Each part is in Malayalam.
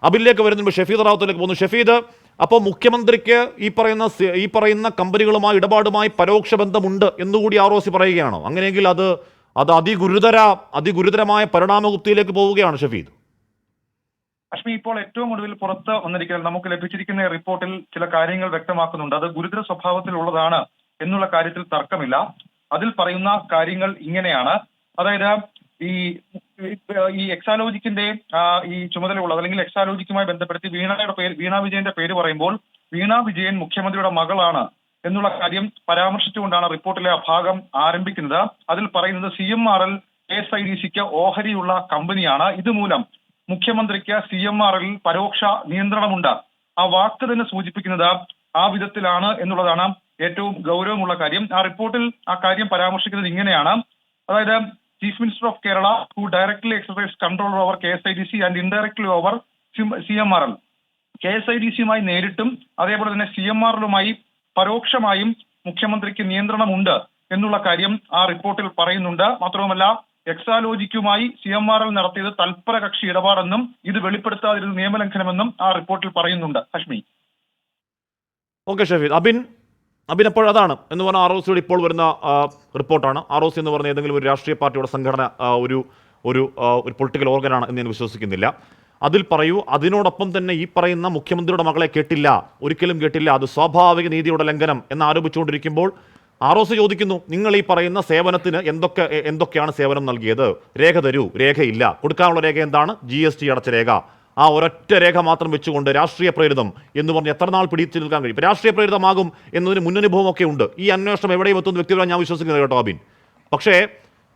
അബിലേക്ക് വരുന്നുമ്പോൾ ഷഫീദ് റാവുത്തറിലേക്ക് പോകുന്നു. ഷഫീദ്, അപ്പോൾ മുഖ്യമന്ത്രിക്ക് ഈ പറയുന്ന കമ്പനികളുമായി ഇടപാടുമായി പരോക്ഷ ബന്ധമുണ്ട് എന്നുകൂടി ROC പറയുകയാണോ? അങ്ങനെയെങ്കിൽ അത് അതിഗുരുതരമായ പരിണാമഗുപ്തിയിലേക്ക് പോവുകയാണ് ഷഫീദ്. അശ്മി, ഇപ്പോൾ ഏറ്റവും ഒടുവിൽ പുറത്ത് വന്നിരിക്കുന്നത് നമുക്ക് ലഭിച്ചിരിക്കുന്ന റിപ്പോർട്ടിൽ ചില കാര്യങ്ങൾ വ്യക്തമാക്കുന്നുണ്ട്. അത് ഗുരുതര സ്വഭാവത്തിലുള്ളതാണ് എന്നുള്ള കാര്യത്തിൽ തർക്കമില്ല. അതിൽ പറയുന്ന കാര്യങ്ങൾ ഇങ്ങനെയാണ്. അതായത് ഈ എക്സാലോജിക്കിന്റെ ഈ ചുമതലയുള്ളത് അല്ലെങ്കിൽ എക്സാലോജിക്കുമായി ബന്ധപ്പെടുത്തി വീണ വിജയന്റെ പേര് പറയുമ്പോൾ വീണ വിജയൻ മുഖ്യമന്ത്രിയുടെ മകളാണ് എന്നുള്ള കാര്യം പരാമർശിച്ചുകൊണ്ടാണ് റിപ്പോർട്ടിലെ ആ ഭാഗം ആരംഭിക്കുന്നത്. അതിൽ പറയുന്നത് CMRL KSIDCക്ക് ഓഹരിയുള്ള കമ്പനിയാണ്. ഇതുമൂലം മുഖ്യമന്ത്രിക്ക് CMRL പരോക്ഷ നിയന്ത്രണമുണ്ട്. ആ വാക്ക് തന്നെ സൂചിപ്പിക്കുന്നത് ആ വിധത്തിലാണ് എന്നുള്ളതാണ് ഏറ്റവും ഗൗരവമുള്ള കാര്യം. ആ റിപ്പോർട്ടിൽ ആ കാര്യം പരാമർശിക്കുന്നത് ഇങ്ങനെയാണ്. അതായത് Chief Minister of Kerala who directly exercise control over KSIDC and indirectly over CMRL. KSIDCയുമായി നേരിട്ടും അതേപോലെ തന്നെ CMRLുമായി പരോക്ഷമായും മുഖ്യമന്ത്രിക്ക് നിയന്ത്രണമുണ്ട് എന്നുള്ള കാര്യം ആ റിപ്പോർട്ടിൽ പറയുന്നുണ്ട്. മാത്രവുമല്ല, എക്സാലോജിക്കുമായി CMRL നടത്തിയത് തൽപര കക്ഷി ഇടപാടെന്നും ഇത് വെളിപ്പെടുത്താതിരുന്ന നിയമലംഘനമെന്നും ആ റിപ്പോർട്ടിൽ പറയുന്നുണ്ട്. ഹഷ്മി. ഓക്കെ ഷഫീദ്. അബിൻ അപ്പോൾ അതാണ് എന്ന് പറഞ്ഞാൽ ROCയുടെ ഇപ്പോൾ വരുന്ന റിപ്പോർട്ടാണ്. ROC എന്ന് പറഞ്ഞ ഏതെങ്കിലും ഒരു രാഷ്ട്രീയ പാർട്ടിയുടെ സംഘടന ഒരു പൊളിറ്റിക്കൽ ഓർഗനാണ് എന്ന് ഞാൻ വിശ്വസിക്കുന്നില്ല. അതിൽ പറയൂ, അതിനോടൊപ്പം തന്നെ ഈ പറയുന്ന മുഖ്യമന്ത്രിയുടെ മകളെ കേട്ടില്ല, ഒരിക്കലും കേട്ടില്ല, അത് സ്വാഭാവിക നീതിയുടെ ലംഘനം എന്ന് ആരോപിച്ചുകൊണ്ടിരിക്കുമ്പോൾ ROC ചോദിക്കുന്നു, നിങ്ങൾ ഈ പറയുന്ന സേവനത്തിന് എന്തൊക്കെയാണ് സേവനം നൽകിയത്? രേഖ തരൂ. രേഖയില്ല. കൊടുക്കാനുള്ള രേഖ എന്താണ്? GST അടച്ച രേഖ. ആ ഒരൊറ്റ രേഖ മാത്രം വെച്ചുകൊണ്ട് രാഷ്ട്രീയ പ്രേരിതം എന്ന് പറഞ്ഞ് എത്ര നാൾ പിടിച്ചു നിൽക്കാൻ കഴിയും? ഇപ്പം രാഷ്ട്രീയ പ്രേരിതമാകും എന്നതിന് മുന്നനുഭവമൊക്കെ ഉണ്ട്. ഈ അന്വേഷണം എവിടെയും എത്തുന്ന വ്യക്തികളാണ് ഞാൻ വിശ്വസിക്കുന്നത് കേട്ടോ അബിൻ.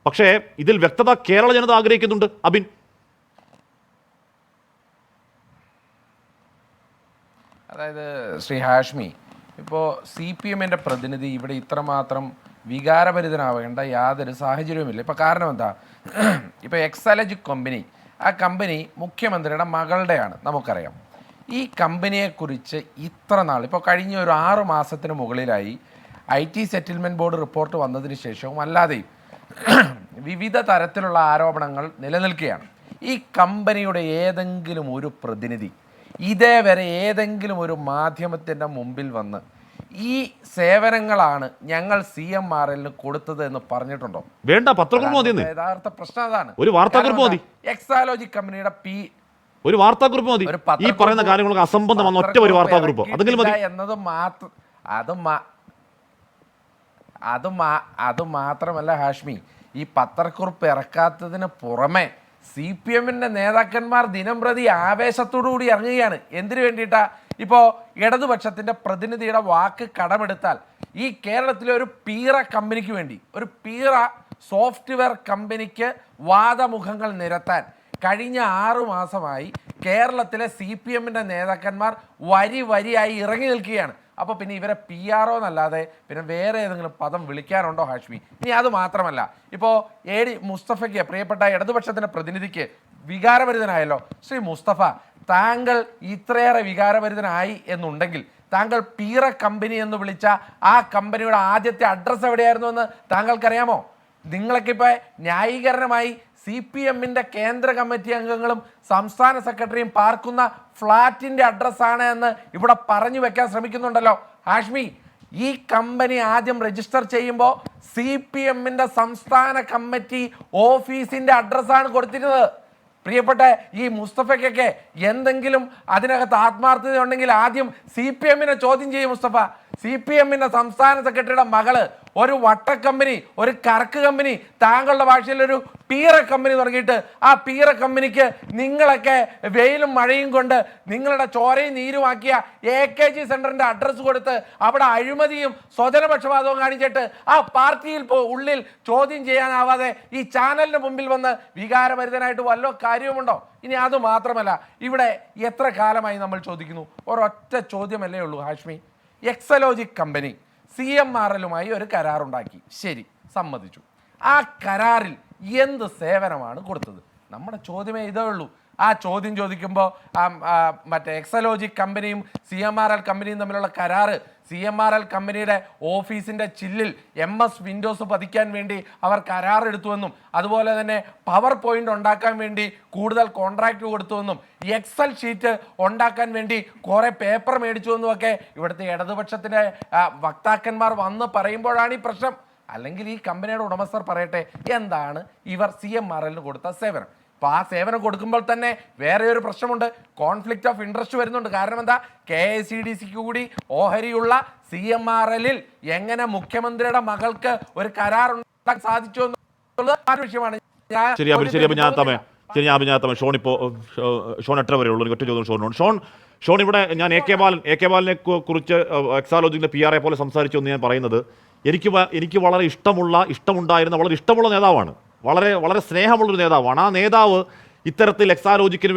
പക്ഷേ ഇതിൽ വ്യക്തത കേരള ജനത ആഗ്രഹിക്കുന്നുണ്ട് അബിൻ. അതായത് ശ്രീ ഹാഷ്മി, ഇപ്പോൾ CPMന്റെ പ്രതിനിധി ഇവിടെ ഇത്രമാത്രം വികാരഭരിതനാവേണ്ട യാതൊരു സാഹചര്യവുമില്ല. ഇപ്പോൾ കാരണം എന്താ? ഇപ്പോൾ എക്സാലോജിക് കമ്പനി, ആ കമ്പനി മുഖ്യമന്ത്രിയുടെ മകളുടെയാണ്, നമുക്കറിയാം. ഈ കമ്പനിയെക്കുറിച്ച് ഇത്ര നാൾ, ഇപ്പോൾ കഴിഞ്ഞ ഒരു 6 മാസത്തിന് മുകളിലായി IT സെറ്റിൽമെൻറ്റ് ബോർഡ് റിപ്പോർട്ട് വന്നതിന് ശേഷവും അല്ലാതെയും വിവിധ തരത്തിലുള്ള ആരോപണങ്ങൾ നിലനിൽക്കുകയാണ്. ഈ കമ്പനിയുടെ ഏതെങ്കിലും ഒരു പ്രതിനിധി ഇതേവരെ ഏതെങ്കിലും ഒരു മാധ്യമത്തിൻ്റെ മുമ്പിൽ വന്ന് ഈ സേവനങ്ങളാണ് ഞങ്ങൾ CMRLന് കൊടുത്തത് എന്ന് പറഞ്ഞിട്ടുണ്ടോ? വേണ്ട, പത്രക്കുറിപ്പ് മതി. യഥാർത്ഥ പ്രശ്നം അതാണ്. ഒരു വാർത്താക്കുറിപ്പ് മതി. എക്സാലോജിക് കമ്പനിയുടെ ഒരു വാർത്താക്കുറിപ്പ് മതി. ഈ പറയുന്ന കാര്യങ്ങൾക്ക് അസംബന്ധമാണ് ഒറ്റ ഒരു വാർത്താക്കുറിപ്പ് അതെങ്കിലും മതി എന്നത് മാത്രം. അത് മാത്രമല്ല ഹാഷ്മി, ഈ പത്രക്കുറിപ്പ് ഇറക്കാത്തതിന് പുറമെ CPMന്റെ നേതാക്കന്മാർ ദിനം പ്രതി ആവേശത്തോടുകൂടി ഇറങ്ങുകയാണ്. എന്തിനു വേണ്ടിയിട്ടാ? ഇപ്പോൾ ഇടതുപക്ഷത്തിൻ്റെ പ്രതിനിധിയുടെ വാക്ക് കടമെടുത്താൽ ഈ കേരളത്തിലെ ഒരു പീറ കമ്പനിക്ക് വേണ്ടി, ഒരു പീറ സോഫ്റ്റ്വെയർ കമ്പനിക്ക് വാദമുഖങ്ങൾ നിരത്താൻ കഴിഞ്ഞ 6 മാസമായി കേരളത്തിലെ CPMന്റെ നേതാക്കന്മാർ വരിയായി ഇറങ്ങി നിൽക്കുകയാണ്. അപ്പോൾ പിന്നെ ഇവരെ PRO എന്നല്ലാതെ പിന്നെ വേറെ ഏതെങ്കിലും പദം വിളിക്കാനുണ്ടോ ഹാഷ്മി? ഇനി അത് മാത്രമല്ല, ഇപ്പോൾ AD മുസ്തഫയ്ക്ക്, പ്രിയപ്പെട്ട ഇടതുപക്ഷത്തിൻ്റെ പ്രതിനിധിക്ക് വികാരഭരിതനായല്ലോ. ശ്രീ മുസ്തഫ, താങ്കൾ ഇത്രയേറെ വികാരഭരിതനായി എന്നുണ്ടെങ്കിൽ താങ്കൾ പീറ കമ്പനി എന്ന് വിളിച്ച ആ കമ്പനിയുടെ ആദ്യത്തെ അഡ്രസ്സ് എവിടെയായിരുന്നു എന്ന് താങ്കൾക്കറിയാമോ? നിങ്ങളൊക്കെ ഇപ്പോൾ ന്യായീകരണമായി CPMന്റെ കേന്ദ്ര കമ്മിറ്റി അംഗങ്ങളും സംസ്ഥാന സെക്രട്ടറിയും പാർക്കുന്ന ഫ്ലാറ്റിൻ്റെ അഡ്രസ്സാണ് എന്ന് ഇവിടെ പറഞ്ഞു വെക്കാൻ ശ്രമിക്കുന്നുണ്ടല്ലോ ഹാഷ്മി. ഈ കമ്പനി ആദ്യം രജിസ്റ്റർ ചെയ്യുമ്പോൾ CPMന്റെ സംസ്ഥാന കമ്മിറ്റി ഓഫീസിൻ്റെ അഡ്രസ്സാണ് കൊടുത്തിരുന്നത്. പ്രിയപ്പെട്ട ഈ മുസ്തഫയ്ക്കൊക്കെ എന്തെങ്കിലും അതിനകത്ത് ആത്മാർത്ഥത ഉണ്ടെങ്കിൽ ആദ്യം CPMനെ ചോദ്യം ചെയ്യും മുസ്തഫ. CPMന്റെ സംസ്ഥാന സെക്രട്ടറിയുടെ മകള് ഒരു വട്ട കമ്പനി, ഒരു കറക്ക് കമ്പനി, താങ്കളുടെ ഭാഷയിൽ ഒരു പീറ കമ്പനി തുടങ്ങിയിട്ട് ആ പീറ കമ്പനിക്ക് നിങ്ങളൊക്കെ വെയിലും മഴയും കൊണ്ട് നിങ്ങളുടെ ചോരയും നീരുമാക്കിയ AKG സെന്ററിന്റെ അഡ്രസ്സ് കൊടുത്ത് അവിടെ അഴിമതിയും സ്വജനപക്ഷപാതവും കാണിച്ചിട്ട് ആ പാർട്ടിയിൽ ഉള്ളിൽ ചോദ്യം ചെയ്യാനാവാതെ ഈ ചാനലിന് മുമ്പിൽ വന്ന് വികാരഭരിതനായിട്ട് വല്ല കാര്യവുമുണ്ടോ? ഇനി അത് മാത്രമല്ല, ഇവിടെ എത്ര കാലമായി നമ്മൾ ചോദിക്കുന്നു, ഒരൊറ്റ ചോദ്യമല്ലേ ഉള്ളൂ ഹാഷ്മി. എക്സാലോജിക് കമ്പനി CMRLുമായി ഒരു കരാറുണ്ടാക്കി, ശരി, സമ്മതിച്ചു. ആ കരാറിൽ എന്ത് സേവനമാണ് കൊടുത്തത്? നമ്മുടെ ചോദ്യമേ ഇതേ ഉള്ളൂ. ആ ചോദ്യം ചോദിക്കുമ്പോൾ മറ്റേ എക്സലോജിക് കമ്പനിയും CMRL കമ്പനിയും തമ്മിലുള്ള കരാറ് CMRL കമ്പനിയുടെ ഓഫീസിന്റെ ചില്ലിൽ MS വിൻഡോസ് പതിക്കാൻ വേണ്ടി അവർ കരാറെടുത്തുവെന്നും അതുപോലെ തന്നെ പവർ പോയിന്റ് ഉണ്ടാക്കാൻ വേണ്ടി കൂടുതൽ കോൺട്രാക്ട് കൊടുത്തുവെന്നും എക്സൽ ഷീറ്റ് ഉണ്ടാക്കാൻ വേണ്ടി കുറെ പേപ്പർ മേടിച്ചുവെന്നും ഒക്കെ ഇവിടുത്തെ ഇടതുപക്ഷത്തിന്റെ വക്താക്കന്മാർ വന്ന് പറയുമ്പോഴാണ് ഈ പ്രശ്നം. അല്ലെങ്കിൽ ഈ കമ്പനിയുടെ ഉടമസ്ഥർ പറയട്ടെ എന്താണ് ഇവർ CMRL കൊടുത്ത സേവനം. അപ്പോൾ ആ സേവനം കൊടുക്കുമ്പോൾ തന്നെ വേറെ ഒരു പ്രശ്നമുണ്ട്, കോൺഫ്ലിക്റ്റ് ഓഫ് ഇൻട്രസ്റ്റ് വരുന്നുണ്ട്. കാരണം എന്താ, KICDCക്ക് കൂടി ഓഹരിയുള്ള CMRL എങ്ങനെ മുഖ്യമന്ത്രിയുടെ മകൾക്ക് ഒരു കരാർ ഉണ്ടാക്കാൻ സാധിച്ചു എന്നുള്ളത് ആ വിഷയമാണ്. ശരി അഭിഞാത്തമേ ഷോൺ ഇപ്പോൾ ഷോൺ എത്ര വരെ ഉള്ളൂ? ഒറ്റ ചോദ്യം ഷോണിനോട്. ഷോൺ ഇവിടെ ഞാൻ AK ബാലനെ കുറിച്ച് എക്സാലോജിക്കിന്റെ PR പോലെ സംസാരിച്ചു എന്ന് ഞാൻ പറയുന്നത് എനിക്ക് വളരെ ഇഷ്ടമുണ്ടായിരുന്ന വളരെ ഇഷ്ടമുള്ള നേതാവാണ്, വളരെ വളരെ സ്നേഹമുള്ളൊരു നേതാവാണ്. ആ നേതാവ് ഇത്തരത്തിൽ എക്സാലോജിക്കിന്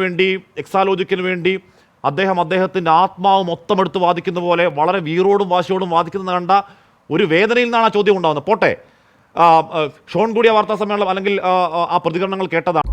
വേണ്ടി അദ്ദേഹത്തിൻ്റെ ആത്മാവ് മൊത്തം എടുത്ത് വാദിക്കുന്ന പോലെ വളരെ വീറോടും വാശിയോടും വാദിക്കുന്നത് കണ്ട ഒരു വേദനയിൽ നിന്നാണ് ആ ചോദ്യം ഉണ്ടാകുന്നത്. പോട്ടെ, ഷോൺ കൂടിയ വാർത്താ സമ്മേളനം അല്ലെങ്കിൽ ആ പ്രതികരണങ്ങൾ കേട്ടതാണ്.